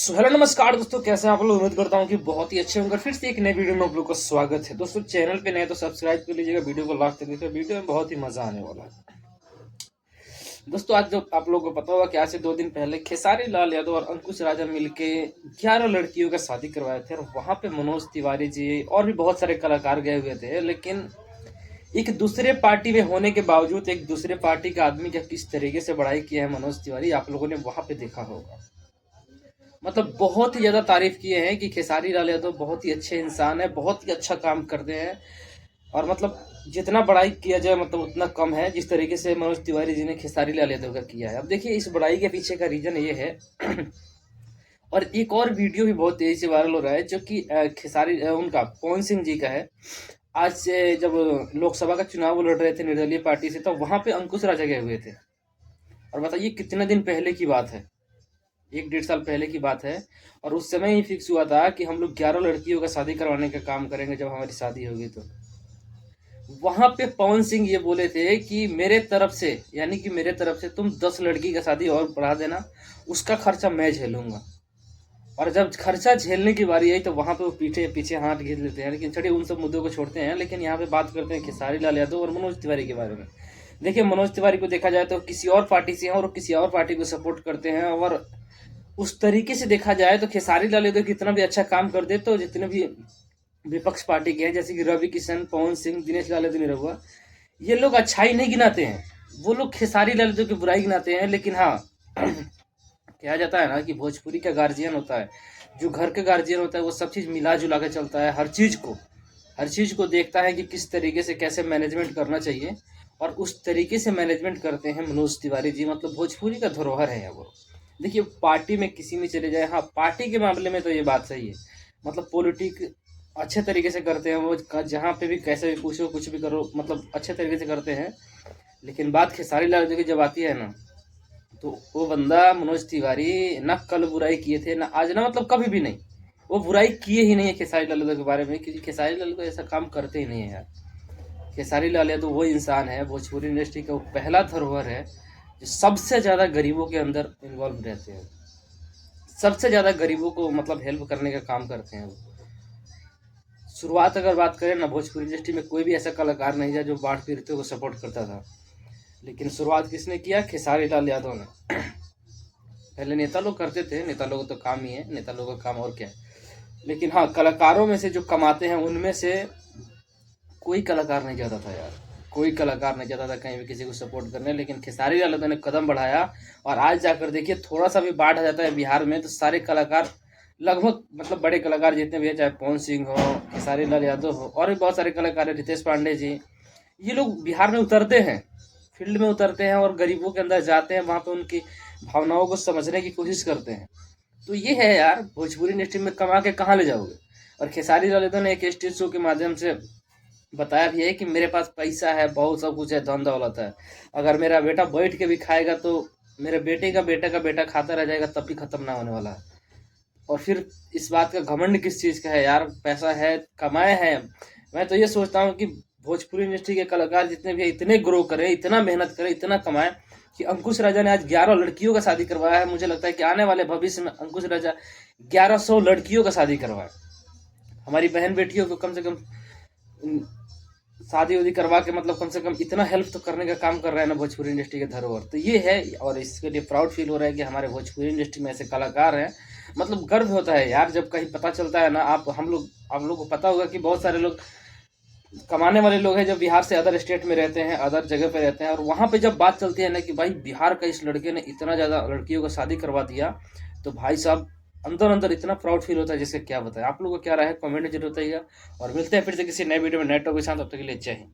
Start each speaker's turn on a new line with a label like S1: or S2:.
S1: Hello नमस्कार दोस्तों, कैसे हैं आप लोग। उम्मीद करता हूं कि बहुत ही अच्छे होंगे। फिर से एक नए वीडियो में आप लोग का स्वागत है। दोस्तों चैनल पे नए तो सब्सक्राइब कर लीजिएगा, वीडियो को लाइक कर दीजिएगा। वीडियो में बहुत ही मजा आने वाला है। दोस्तों आज जो आप लोगों को पता होगा कि आज से 2 दिन पहले खेसारी लाल यादव और अंकुश राजा मिलके 11 लड़कियों का शादी करवाए थे, और वहां पे मनोज तिवारी जी और भी बहुत सारे कलाकार गए हुए थे। लेकिन एक दूसरे पार्टी में होने के बावजूद एक दूसरे पार्टी का आदमी का किस तरीके से बड़ाई किया है मनोज तिवारी, आप लोगों ने वहां पे देखा होगा। मतलब बहुत ही ज्यादा तारीफ किए हैं कि खेसारी लाल यादव बहुत ही अच्छे इंसान है, बहुत ही अच्छा काम करते हैं। और मतलब जितना बड़ाई किया जाए मतलब उतना कम है, जिस तरीके से मनोज तिवारी जी ने खेसारी लाल यादव का किया है। अब देखिए इस बड़ाई के पीछे का रीजन ये है और एक और वीडियो भी बहुत तेजी से वायरल हो रहा है, जो कि उनका पवन सिंह जी का है। आज से जब लोकसभा का चुनाव वो लड़ रहे थे निर्दलीय पार्टी से, तो वहां पे अंकुश राजा गए हुए थे। और बताइए कितने दिन पहले की बात है, 1 डेढ़ साल पहले की बात है। और उस समय ही फिक्स हुआ था कि हम लोग 11 लड़कियों का शादी करवाने का काम करेंगे जब हमारी शादी होगी। तो वहां पे पवन सिंह ये बोले थे कि मेरे तरफ से, यानी कि मेरे तरफ से तुम 10 लड़की का शादी और बढ़ा देना, उसका खर्चा मैं झेलूंगा। और जब खर्चा झेलने की बारी आई तो वहां पे वो पीछे पीछे हाथ घिस लेते हैं। लेकिन चलिए उन सब मुद्दों को छोड़ते हैं, लेकिन यहाँ पे बात करते हैं खेसारी लाल यादव और मनोज तिवारी के बारे में। देखिए मनोज तिवारी को देखा जाए तो किसी और पार्टी से हैं और किसी और पार्टी को सपोर्ट करते हैं। और उस तरीके से देखा जाए तो खेसारी लाल यादव कितना भी अच्छा काम कर दे, तो जितने भी विपक्ष पार्टी के हैं जैसे कि रवि किशन, पवन सिंह, दिनेश लाल यादव निरहुआ, ये लोग अच्छाई नहीं गिनाते हैं। वो लोग खेसारी लाल यादव की बुराई गिनाते हैं। लेकिन हाँ कहा जाता है ना कि भोजपुरी का गार्जियन होता है, जो घर के गार्जियन होता है वो सब चीज मिला जुला के चलता है। हर चीज को देखता है कि किस तरीके से कैसे मैनेजमेंट करना चाहिए, और उस तरीके से मैनेजमेंट करते हैं मनोज तिवारी जी। मतलब भोजपुरी का धरोहर है वो। देखिए पार्टी में किसी में चले जाए, हाँ पार्टी के मामले में तो ये बात सही है। मतलब पॉलिटिक अच्छे तरीके से करते हैं वो, जहाँ पे भी कैसे भी पूछो कुछ भी करो, मतलब अच्छे तरीके से करते हैं। लेकिन बात खेसारी लाल यादव की जब आती है ना, तो वो बंदा मनोज तिवारी ना कल बुराई किए थे ना आज, ना मतलब कभी भी नहीं। वो बुराई किए ही नहीं है खेसारी लाल यादव के बारे में, क्योंकि खेसारी लाल को ऐसा काम करते ही नहीं है यार। खेसारी लाल यादव वो इंसान है, भोजपुरी इंडस्ट्री का वो पहला धरोहर है जो सबसे ज्यादा गरीबों के अंदर इन्वॉल्व रहते हैं। सबसे ज्यादा गरीबों को मतलब हेल्प करने का काम करते हैं वो। शुरुआत अगर बात करें ना, भोजपुरी इंडस्ट्री में कोई भी ऐसा कलाकार नहीं था जो बाढ़ पीड़ितों को सपोर्ट करता था। लेकिन शुरुआत किसने किया? खेसारी लाल यादव ने। पहले नेता लोग करते थे, नेता लोगों तो काम ही है, नेता लोगों का काम और क्या है। लेकिन हाँ कलाकारों में से जो कमाते हैं उनमें से कोई कलाकार नहीं जाता था यार। कोई कलाकार नहीं जाता था कहीं भी किसी को सपोर्ट करने। लेकिन खेसारी लाल यादव ने कदम बढ़ाया, और आज जाकर देखिए थोड़ा सा भी बाढ़ आ जाता है बिहार में तो सारे कलाकार, लगभग मतलब बड़े कलाकार जितने भी है, चाहे पवन सिंह हो, खेसारी लाल यादव हो, और भी बहुत सारे कलाकार है, रितेश पांडे जी, ये लोग बिहार में उतरते हैं, फील्ड में उतरते हैं और गरीबों के अंदर जाते हैं, वहां पे उनकी भावनाओं को समझने की कोशिश करते हैं। तो ये है यार, भोजपुरी इंडस्ट्री में कमा के कहाँ ले जाओगे। और खेसारी लाल यादव ने एक स्टेज शो के माध्यम से बताया भी है कि मेरे पास पैसा है, बहुत सब कुछ है, धन दौलत है। अगर मेरा बेटा बैठ के भी खाएगा तो मेरे बेटे का बेटा खाता रह जाएगा, तब भी खत्म ना होने वाला है। और फिर इस बात का घमंड किस चीज का है यार? पैसा है, कमाए हैं। मैं तो ये सोचता हूँ कि भोजपुरी इंडस्ट्री के कलाकार जितने भी है इतने ग्रो करें, इतना मेहनत करें, इतना कमाएं कि अंकुश राजा ने आज 11 लड़कियों का शादी करवाया है। मुझे लगता है कि आने वाले भविष्य में अंकुश राजा 1100 लड़कियों का शादी करवाए। हमारी बहन बेटियों को कम से कम शादी उदी करवा के मतलब कम से कम इतना हेल्प तो करने का काम कर रहा है ना भोजपुरी इंडस्ट्री के धरोहर। तो ये है, और इसके लिए प्राउड फील हो रहा है कि हमारे भोजपुरी इंडस्ट्री में ऐसे कलाकार हैं। मतलब गर्व होता है यार जब कहीं पता चलता है ना। आप लोग को पता होगा कि बहुत सारे लोग, कमाने वाले लोग हैं, जब बिहार से अदर स्टेट में रहते हैं, अदर जगह पे रहते हैं, और वहां पे जब बात चलती है ना कि भाई बिहार का इस लड़के ने इतना ज्यादा लड़कियों का शादी करवा दिया, तो भाई साहब अंदर अंदर इतना प्राउड फील होता है जिससे क्या बताएं। आप लोगों को क्या राय है, कमेंट में जरूर बताइएगा। और मिलते हैं फिर से किसी नए वीडियो में नए टॉपिक के साथ। तब तक के लिए जय हिंद।